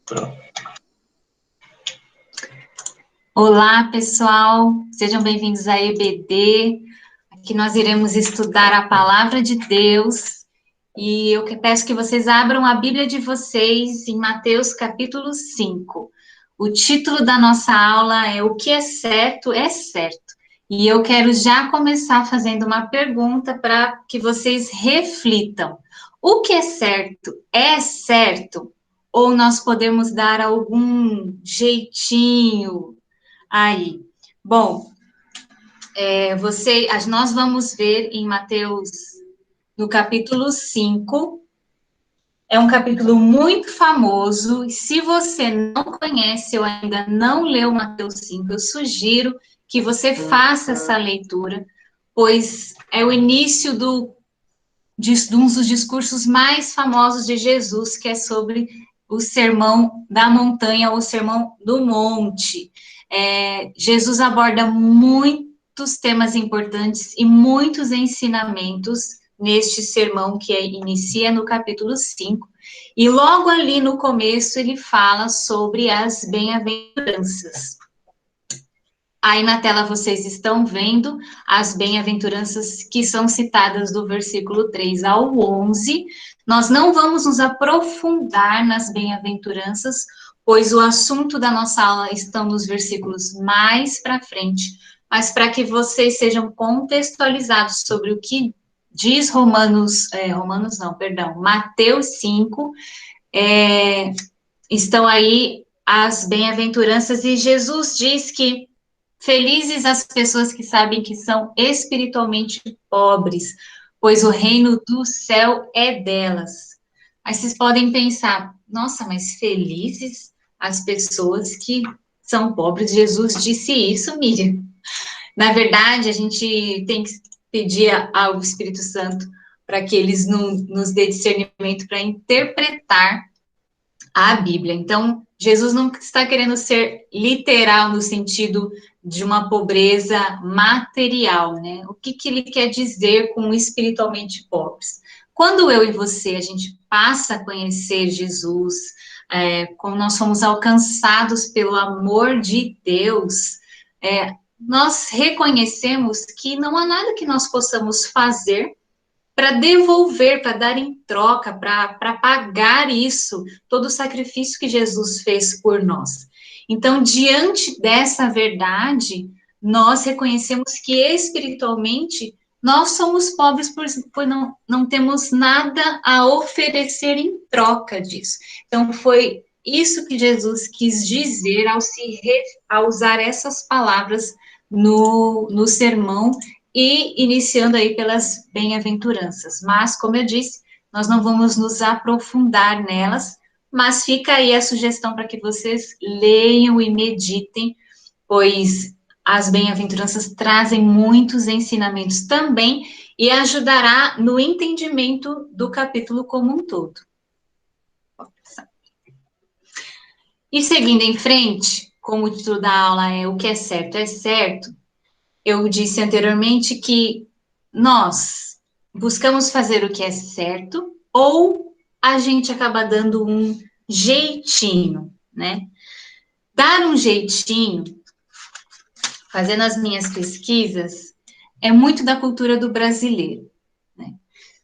Pronto. Olá, pessoal, sejam bem-vindos à EBD. Aqui nós iremos estudar a palavra de Deus e eu peço que vocês abram a Bíblia de vocês em Mateus capítulo 5. O título da nossa aula é O que é certo é certo. E eu quero já começar fazendo uma pergunta para que vocês reflitam. O que é certo é certo? Ou nós podemos dar algum jeitinho aí? Bom, nós vamos ver em Mateus, no capítulo 5. É um capítulo muito famoso, e se você não conhece ou ainda não leu Mateus 5, eu sugiro que você faça essa leitura, pois é o início de um dos discursos mais famosos de Jesus, que é sobre o Sermão da Montanha, ou o Sermão do Monte. Jesus aborda muitos temas importantes e muitos ensinamentos neste sermão que inicia no capítulo 5, e logo ali no começo ele fala sobre as bem-aventuranças. Aí na tela vocês estão vendo as bem-aventuranças que são citadas do versículo 3 ao 11. Nós não vamos nos aprofundar nas bem-aventuranças, pois o assunto da nossa aula está nos versículos mais para frente, mas para que vocês sejam contextualizados sobre o que diz Mateus 5, estão aí as bem-aventuranças, e Jesus diz que felizes as pessoas que sabem que são espiritualmente pobres, pois o reino do céu é delas. Aí vocês podem pensar, nossa, mas felizes as pessoas que são pobres? Jesus disse isso, Miriam? Na verdade, a gente tem que pedir ao Espírito Santo para que eles nos dê discernimento para interpretar a Bíblia. Então, Jesus não está querendo ser literal no sentido de uma pobreza material, né? O que ele quer dizer com espiritualmente pobres? Quando eu e você, a gente passa a conhecer Jesus, quando nós somos alcançados pelo amor de Deus, nós reconhecemos que não há nada que nós possamos fazer para devolver, para dar em troca, para pagar isso, todo o sacrifício que Jesus fez por nós. Então, diante dessa verdade, nós reconhecemos que espiritualmente nós somos pobres por não temos nada a oferecer em troca disso. Então, foi isso que Jesus quis dizer ao usar essas palavras no sermão, e iniciando aí pelas bem-aventuranças. Mas, como eu disse, nós não vamos nos aprofundar nelas, mas fica aí a sugestão para que vocês leiam e meditem, pois as bem-aventuranças trazem muitos ensinamentos também e ajudará no entendimento do capítulo como um todo. E seguindo em frente, como o título da aula é O que é certo, eu disse anteriormente que nós buscamos fazer o que é certo ou a gente acaba dando um jeitinho, né? Dar um jeitinho, fazendo as minhas pesquisas, é muito da cultura do brasileiro, né?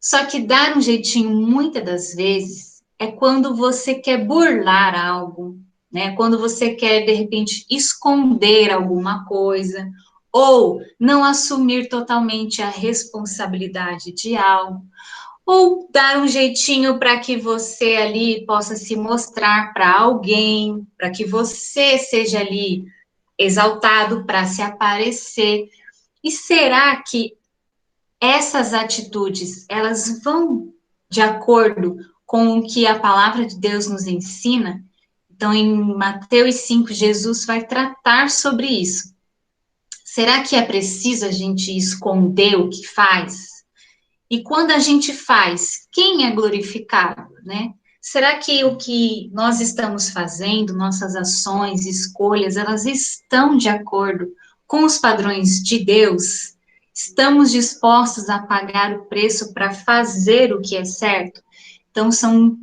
Só que dar um jeitinho, muitas das vezes, é quando você quer burlar algo, né? Quando você quer, de repente, esconder alguma coisa, ou não assumir totalmente a responsabilidade de algo, ou dar um jeitinho para que você ali possa se mostrar para alguém, para que você seja ali exaltado, para se aparecer. E será que essas atitudes, elas vão de acordo com o que a palavra de Deus nos ensina? Então, em Mateus 5, Jesus vai tratar sobre isso. Será que é preciso a gente esconder o que faz? E quando a gente faz, quem é glorificado, né? Será que o que nós estamos fazendo, nossas ações, escolhas, elas estão de acordo com os padrões de Deus? Estamos dispostos a pagar o preço para fazer o que é certo? Então, são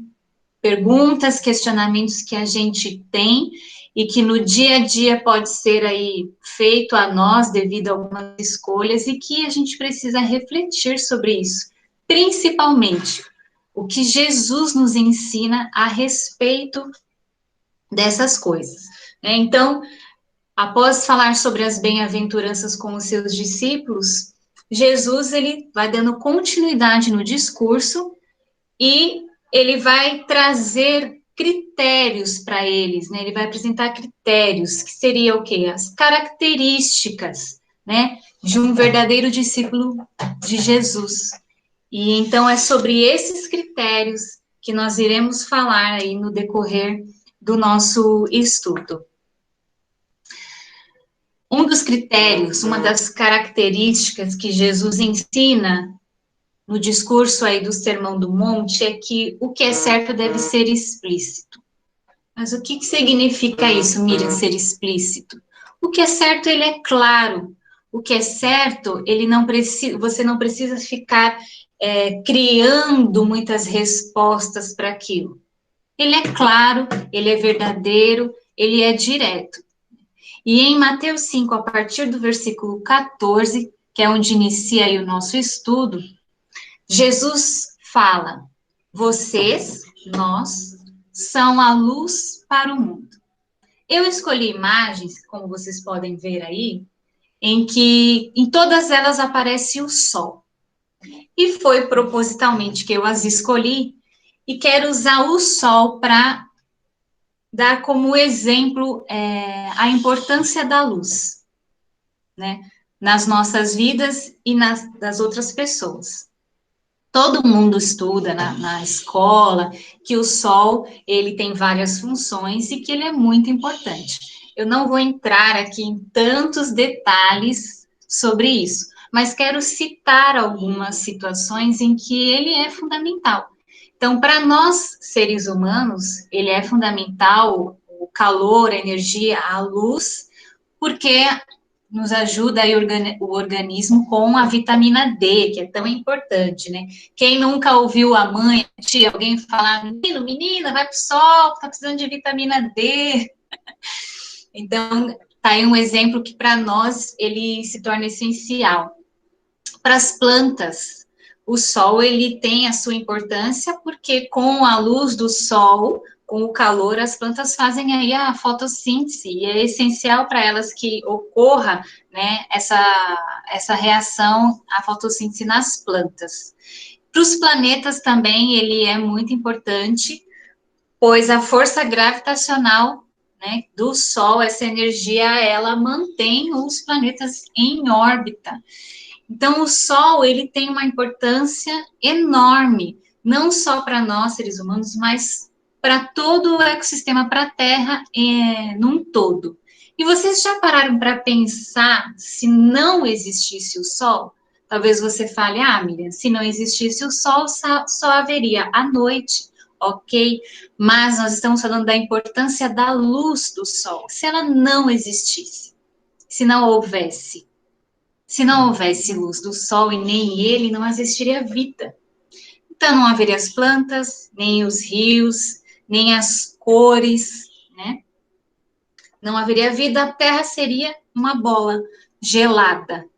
perguntas, questionamentos que a gente tem e que no dia a dia pode ser aí feito a nós devido a algumas escolhas e que a gente precisa refletir sobre isso, principalmente o que Jesus nos ensina a respeito dessas coisas, né? Então, após falar sobre as bem-aventuranças com os seus discípulos, Jesus ele vai dando continuidade no discurso e ele vai trazer critérios para eles, né? Ele vai apresentar critérios, que seria o quê? As características, né, de um verdadeiro discípulo de Jesus. E então é sobre esses critérios que nós iremos falar aí no decorrer do nosso estudo. Um dos critérios, uma das características que Jesus ensina no discurso aí do Sermão do Monte é que o que é certo deve ser explícito. Mas o que significa isso, Miriam, ser explícito? O que é certo, ele é claro. O que é certo, ele não precisa, você não precisa ficar criando muitas respostas para aquilo. Ele é claro, ele é verdadeiro, ele é direto. E em Mateus 5, a partir do versículo 14, que é onde inicia aí o nosso estudo, Jesus fala: vocês, nós, são a luz para o mundo. Eu escolhi imagens, como vocês podem ver aí, em que em todas elas aparece o sol. E foi propositalmente que eu as escolhi e quero usar o sol para dar como exemplo a importância da luz, né, nas nossas vidas e das outras pessoas. Todo mundo estuda na escola que o sol, ele tem várias funções e que ele é muito importante. Eu não vou entrar aqui em tantos detalhes sobre isso, mas quero citar algumas situações em que ele é fundamental. Então, para nós, seres humanos, ele é fundamental o calor, a energia, a luz, porque nos ajuda aí o organismo com a vitamina D, que é tão importante, né? Quem nunca ouviu a mãe, a tia, alguém falar, menino, menina, vai pro sol, tá precisando de vitamina D. Então, tá aí um exemplo que para nós ele se torna essencial. Para as plantas, o sol ele tem a sua importância porque com a luz do sol, com o calor, as plantas fazem aí a fotossíntese e é essencial para elas que ocorra, né, essa reação à fotossíntese nas plantas. Para os planetas também ele é muito importante, pois a força gravitacional, né, do Sol, essa energia, ela mantém os planetas em órbita. Então, o Sol, ele tem uma importância enorme, não só para nós, seres humanos, mas para todo o ecossistema, para a Terra num todo. E vocês já pararam para pensar se não existisse o Sol? Talvez você fale, Miriam, se não existisse o Sol, só haveria a noite, ok? Mas nós estamos falando da importância da luz do Sol. Se ela não existisse, se não houvesse luz do sol e nem ele, não existiria vida. Então, não haveria as plantas, nem os rios, nem as cores, né? Não haveria vida, a Terra seria uma bola gelada.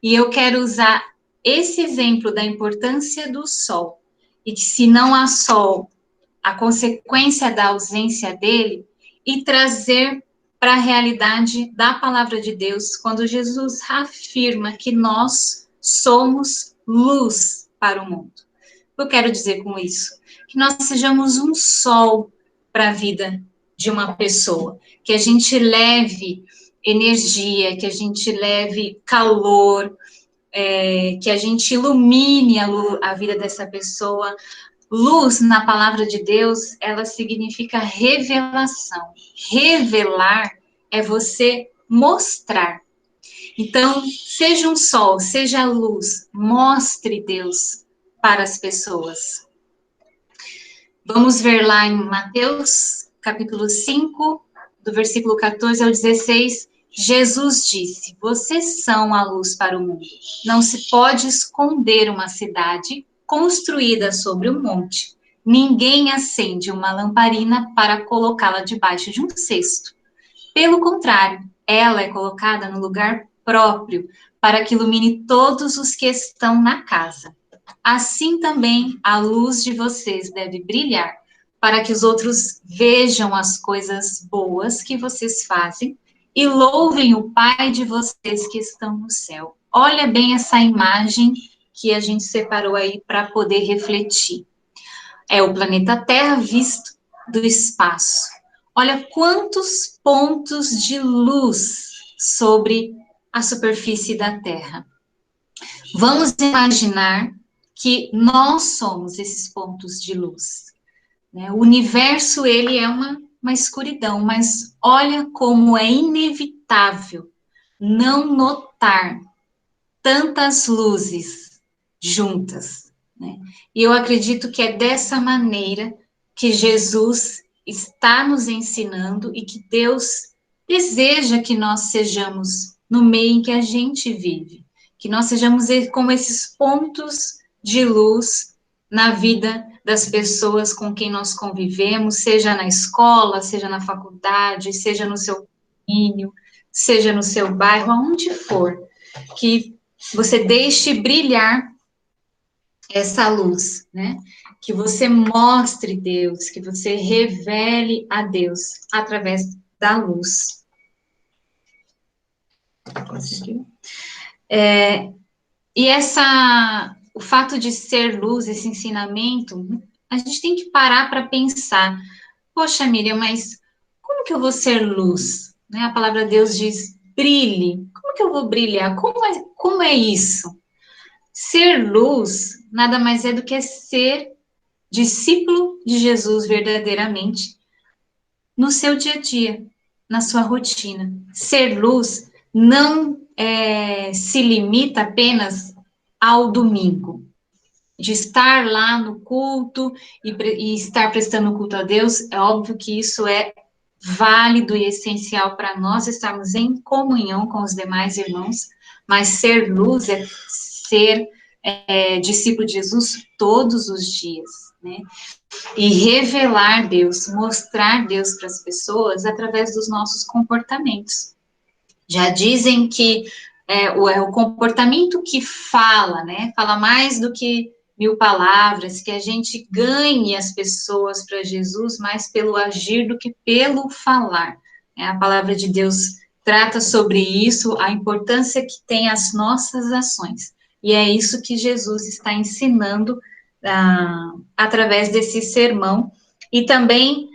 E eu quero usar esse exemplo da importância do sol, e que se não há sol, a consequência da ausência dele, e trazer para a realidade da palavra de Deus, quando Jesus afirma que nós somos luz para o mundo. Eu quero dizer com isso que nós sejamos um sol para a vida de uma pessoa, que a gente leve energia, que a gente leve calor, que a gente ilumine a vida dessa pessoa. Luz, na palavra de Deus, ela significa revelação. Revelar é você mostrar. Então, seja um sol, seja luz, mostre Deus para as pessoas. Vamos ver lá em Mateus, capítulo 5, do versículo 14 ao 16, Jesus disse: vocês são a luz para o mundo. Não se pode esconder uma cidade construída sobre um monte. Ninguém acende uma lamparina para colocá-la debaixo de um cesto. Pelo contrário, ela é colocada no lugar próprio, para que ilumine todos os que estão na casa. Assim também a luz de vocês deve brilhar, para que os outros vejam as coisas boas que vocês fazem e louvem o Pai de vocês que estão no céu. Olha bem essa imagem que a gente separou aí para poder refletir. É o planeta Terra visto do espaço. Olha quantos pontos de luz sobre a superfície da Terra. Vamos imaginar que nós somos esses pontos de luz, né? O universo, ele é uma escuridão, mas olha como é inevitável não notar tantas luzes juntas, né? E eu acredito que é dessa maneira que Jesus está nos ensinando e que Deus deseja que nós sejamos no meio em que a gente vive, que nós sejamos como esses pontos de luz na vida das pessoas com quem nós convivemos, seja na escola, seja na faculdade, seja no seu condomínio, seja no seu bairro, aonde for, que você deixe brilhar essa luz, né? Que você mostre Deus, que você revele a Deus através da luz. E o fato de ser luz, esse ensinamento, a gente tem que parar para pensar, poxa, Miriam, mas como que eu vou ser luz? Né? A palavra de Deus diz, brilhe. Como que eu vou brilhar? Como é isso? Ser luz nada mais é do que ser discípulo de Jesus verdadeiramente no seu dia a dia, na sua rotina. Ser luz não se limita apenas ao domingo, de estar lá no culto e estar prestando culto a Deus. É óbvio que isso é válido e essencial para nós estarmos em comunhão com os demais irmãos, mas ser luz é ser discípulo de Jesus todos os dias, né? E revelar Deus, mostrar Deus para as pessoas através dos nossos comportamentos. Já dizem que o comportamento que fala, né? Fala mais do que 1000 palavras, que a gente ganhe as pessoas para Jesus mais pelo agir do que pelo falar. A palavra de Deus trata sobre isso, a importância que tem as nossas ações. E é isso que Jesus está ensinando através desse sermão. E também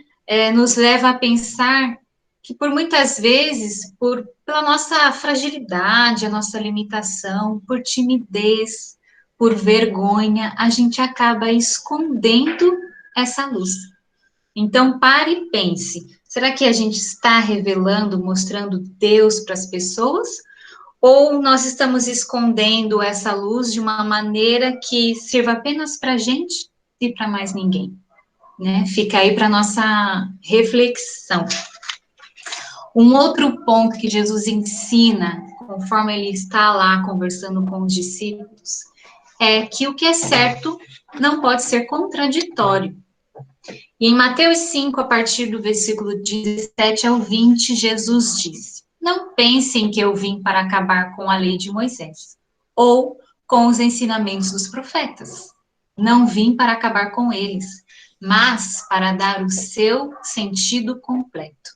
nos leva a pensar que por muitas vezes, pela nossa fragilidade, a nossa limitação, por timidez, por vergonha, a gente acaba escondendo essa luz. Então, pare e pense, será que a gente está revelando, mostrando Deus para as pessoas? Ou nós estamos escondendo essa luz de uma maneira que sirva apenas para a gente e para mais ninguém? Né? Fica aí para nossa reflexão. Um outro ponto que Jesus ensina, conforme ele está lá conversando com os discípulos, é que o que é certo não pode ser contraditório. E em Mateus 5, a partir do versículo 17 ao 20, Jesus diz: Não pensem que eu vim para acabar com a lei de Moisés, ou com os ensinamentos dos profetas. Não vim para acabar com eles, mas para dar o seu sentido completo.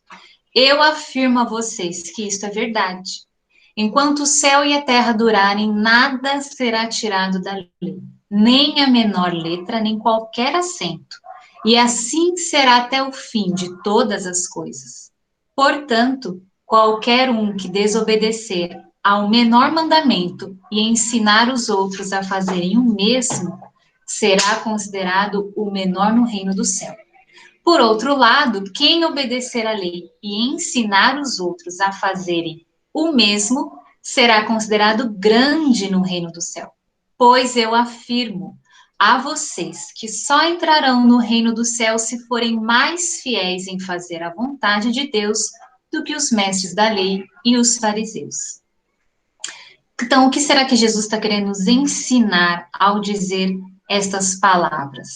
Eu afirmo a vocês que isto é verdade. Enquanto o céu e a terra durarem, nada será tirado da lei, nem a menor letra, nem qualquer acento. E assim será até o fim de todas as coisas. Portanto, qualquer um que desobedecer ao menor mandamento e ensinar os outros a fazerem o mesmo, será considerado o menor no reino do céu. Por outro lado, quem obedecer à lei e ensinar os outros a fazerem o mesmo, será considerado grande no reino do céu. Pois eu afirmo a vocês que só entrarão no reino do céu se forem mais fiéis em fazer a vontade de Deus do que os mestres da lei e os fariseus. Então, o que será que Jesus está querendo nos ensinar ao dizer estas palavras?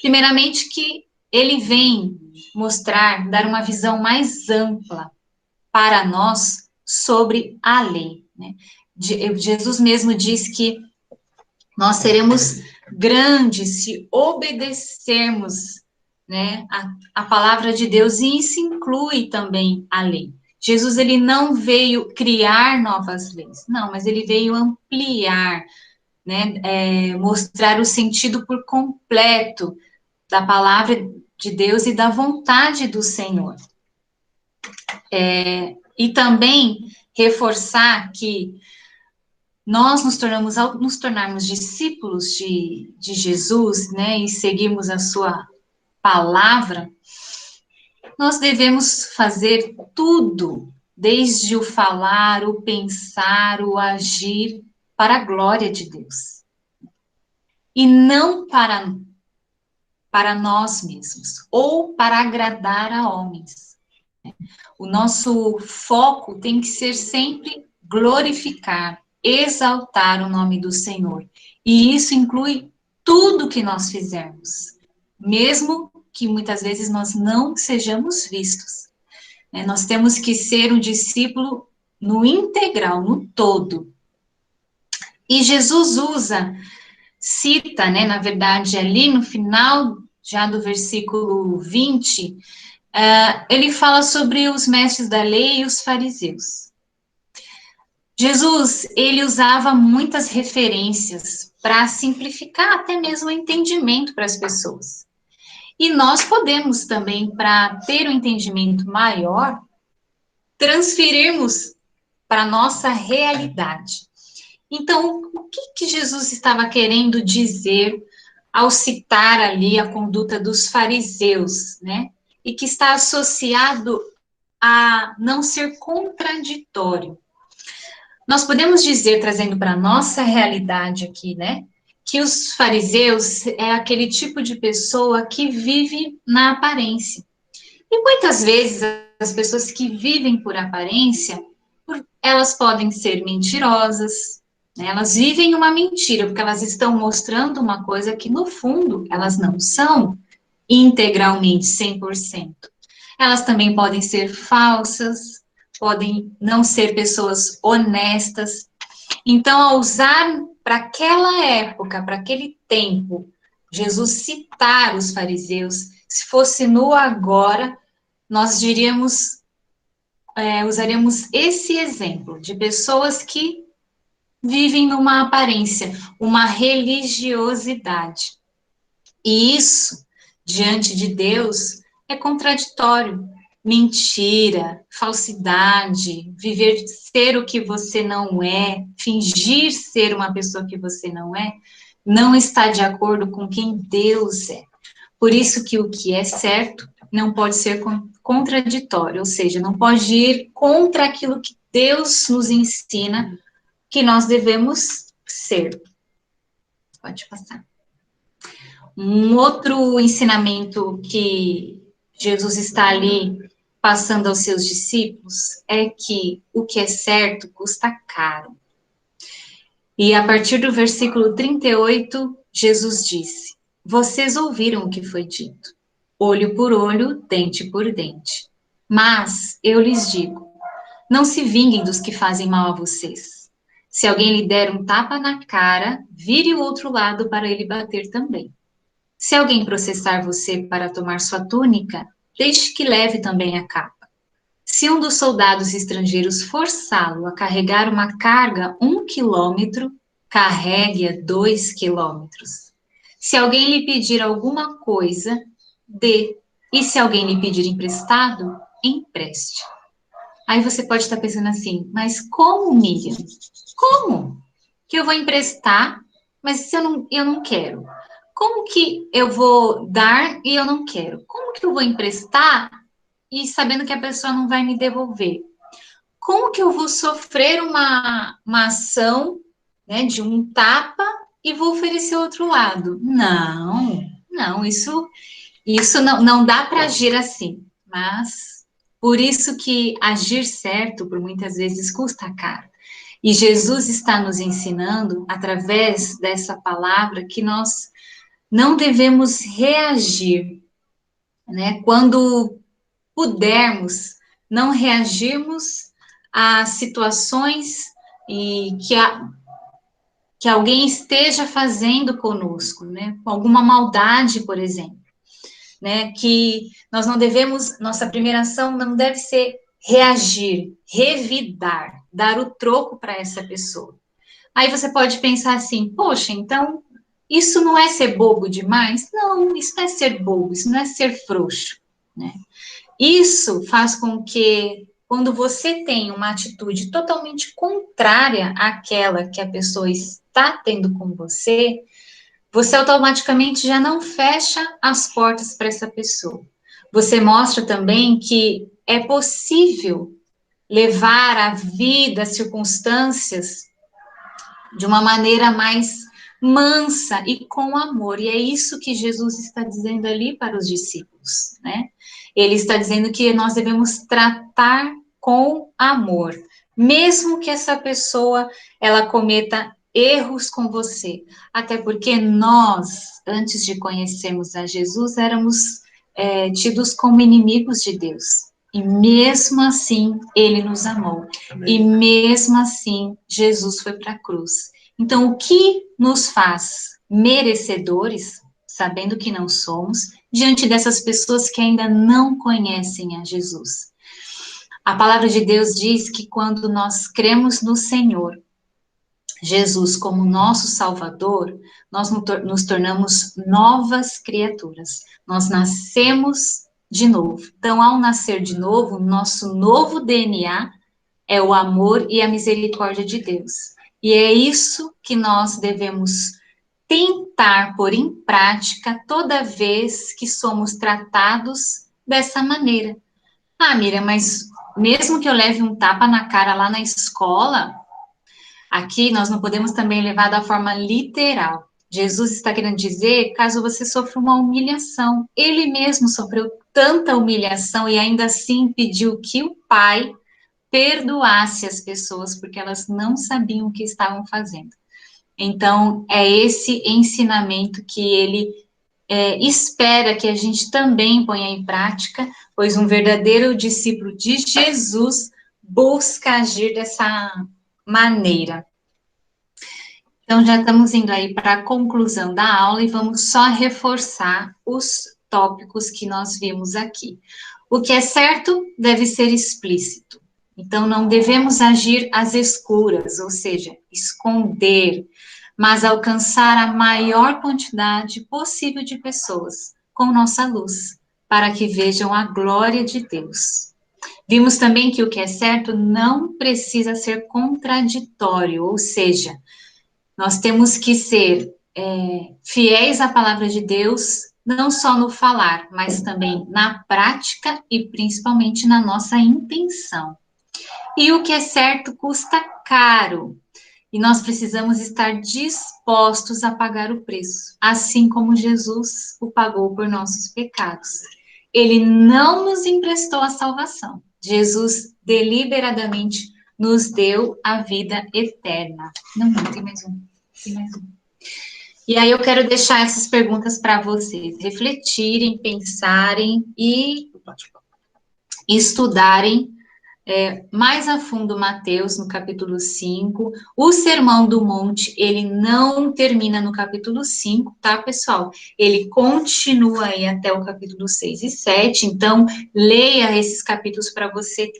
Primeiramente que ele vem mostrar, dar uma visão mais ampla para nós sobre a lei, né? Jesus mesmo diz que nós seremos grandes se obedecermos, né, a palavra de Deus, e isso inclui também a lei. Jesus, ele não veio criar novas leis, não, mas ele veio ampliar, né, mostrar o sentido por completo da palavra de Deus e da vontade do Senhor. E também reforçar que nós ao nos tornarmos discípulos de Jesus, né, e seguirmos a sua palavra, nós devemos fazer tudo, desde o falar, o pensar, o agir, para a glória de Deus. E não para nós mesmos, ou para agradar a homens. O nosso foco tem que ser sempre glorificar, exaltar o nome do Senhor. E isso inclui tudo que nós fizermos, mesmo que muitas vezes nós não sejamos vistos. Nós temos que ser um discípulo no integral, no todo. E Jesus cita, né, na verdade, ali no final, já do versículo 20, ele fala sobre os mestres da lei e os fariseus. Jesus, ele usava muitas referências para simplificar até mesmo o entendimento para as pessoas. E nós podemos também, para ter um entendimento maior, transferirmos para a nossa realidade. Então, o que Jesus estava querendo dizer ao citar ali a conduta dos fariseus, né? E que está associado a não ser contraditório. Nós podemos dizer, trazendo para a nossa realidade aqui, né, que os fariseus é aquele tipo de pessoa que vive na aparência. E muitas vezes as pessoas que vivem por aparência, elas podem ser mentirosas, né, elas vivem uma mentira, porque elas estão mostrando uma coisa que, no fundo, elas não são integralmente 100%. Elas também podem ser falsas, podem não ser pessoas honestas. Então, ao usar para aquela época, para aquele tempo, Jesus citar os fariseus, se fosse no agora, nós diríamos, usaríamos esse exemplo de pessoas que vivem numa aparência, uma religiosidade. E isso, diante de Deus, é contraditório. Mentira, falsidade, viver ser o que você não é, fingir ser uma pessoa que você não está de acordo com quem Deus é. Por isso que o que é certo não pode ser contraditório, ou seja, não pode ir contra aquilo que Deus nos ensina que nós devemos ser. Pode passar. Um outro ensinamento que Jesus está ali passando aos seus discípulos é que o que é certo custa caro. E a partir do versículo 38, Jesus disse: vocês ouviram o que foi dito, olho por olho, dente por dente. Mas eu lhes digo, não se vinguem dos que fazem mal a vocês. Se alguém lhe der um tapa na cara, vire o outro lado para ele bater também. Se alguém processar você para tomar sua túnica, deixe que leve também a capa. Se um dos soldados estrangeiros forçá-lo a carregar uma carga 1 quilômetro, carregue-a 2 quilômetros. Se alguém lhe pedir alguma coisa, dê. E se alguém lhe pedir emprestado, empreste. Aí você pode estar pensando assim, mas como, Miriam? Como que eu vou emprestar, mas se eu não quero? Como que eu vou dar e eu não quero? Como que eu vou emprestar e sabendo que a pessoa não vai me devolver? Como que eu vou sofrer uma ação, né, de um tapa e vou oferecer outro lado? Não, isso não dá para agir assim. Mas por isso que agir certo, por muitas vezes, custa caro. E Jesus está nos ensinando, através dessa palavra, que nós não devemos reagir, né? Quando pudermos, não reagirmos a situações e que alguém esteja fazendo conosco, né? Com alguma maldade, por exemplo, né? Que nós não devemos, nossa primeira ação não deve ser reagir, revidar, dar o troco para essa pessoa. Aí você pode pensar assim, poxa, então isso não é ser bobo demais? Não, isso não é ser bobo, isso não é ser frouxo, né? Isso faz com que, quando você tem uma atitude totalmente contrária àquela que a pessoa está tendo com você, você automaticamente já não fecha as portas para essa pessoa. Você mostra também que é possível levar a vida, as circunstâncias, de uma maneira mais mansa e com amor. E é isso que Jesus está dizendo ali para os discípulos, né? Ele está dizendo que nós devemos tratar com amor, mesmo que essa pessoa ela cometa erros com você, até porque nós, antes de conhecermos a Jesus, éramos tidos como inimigos de Deus. E mesmo assim, ele nos amou. E mesmo assim, Jesus foi para a cruz. Então, o que nos faz merecedores, sabendo que não somos, diante dessas pessoas que ainda não conhecem a Jesus? A palavra de Deus diz que quando nós cremos no Senhor, Jesus como nosso Salvador, nós nos tornamos novas criaturas. Nós nascemos de novo. Então, ao nascer de novo, nosso novo DNA é o amor e a misericórdia de Deus. E é isso que nós devemos tentar pôr em prática toda vez que somos tratados dessa maneira. Ah, Miriam, mas mesmo que eu leve um tapa na cara lá na escola, aqui nós não podemos também levar da forma literal. Jesus está querendo dizer, caso você sofra uma humilhação, ele mesmo sofreu tanta humilhação e ainda assim pediu que o Pai perdoasse as pessoas porque elas não sabiam o que estavam fazendo. Então, é esse ensinamento que ele espera que a gente também ponha em prática, pois um verdadeiro discípulo de Jesus busca agir dessa maneira. Então, já estamos indo aí para a conclusão da aula e vamos só reforçar os tópicos que nós vimos aqui. O que é certo deve ser explícito. Então, não devemos agir às escuras, ou seja, esconder, mas alcançar a maior quantidade possível de pessoas com nossa luz, para que vejam a glória de Deus. Vimos também que o que é certo não precisa ser contraditório, ou seja, nós temos que ser fiéis à palavra de Deus, não só no falar, mas também na prática e principalmente na nossa intenção. E o que é certo custa caro, e nós precisamos estar dispostos a pagar o preço, assim como Jesus o pagou por nossos pecados. Ele não nos emprestou a salvação. Jesus deliberadamente nos deu a vida eterna. Não, tem mais um. Tem mais um. E aí eu quero deixar essas perguntas para vocês refletirem, pensarem e estudarem mais a fundo Mateus, no capítulo 5. O Sermão do Monte, ele não termina no capítulo 5, tá, pessoal? Ele continua aí até o capítulo 6 e 7, então leia esses capítulos para você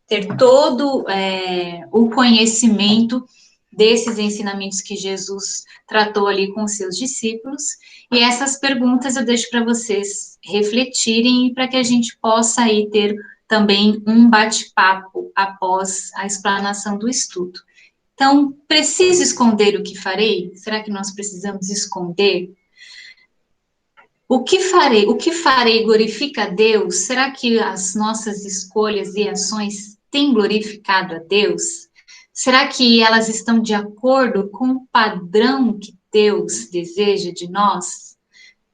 ter todo o conhecimento desses ensinamentos que Jesus tratou ali com os seus discípulos. E essas perguntas eu deixo para vocês refletirem e para que a gente possa aí ter também um bate-papo após a explanação do estudo. Então, preciso esconder o que farei? Será que nós precisamos esconder? O que farei? O que farei glorifica a Deus? Será que as nossas escolhas e ações têm glorificado a Deus? Será que elas estão de acordo com o padrão que Deus deseja de nós?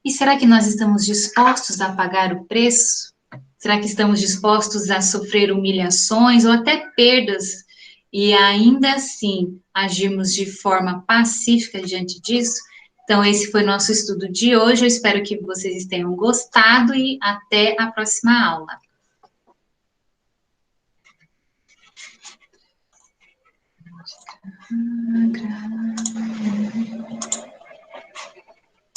E será que nós estamos dispostos a pagar o preço? Será que estamos dispostos a sofrer humilhações ou até perdas e ainda assim agirmos de forma pacífica diante disso? Então, esse foi o nosso estudo de hoje. Eu espero que vocês tenham gostado e até a próxima aula.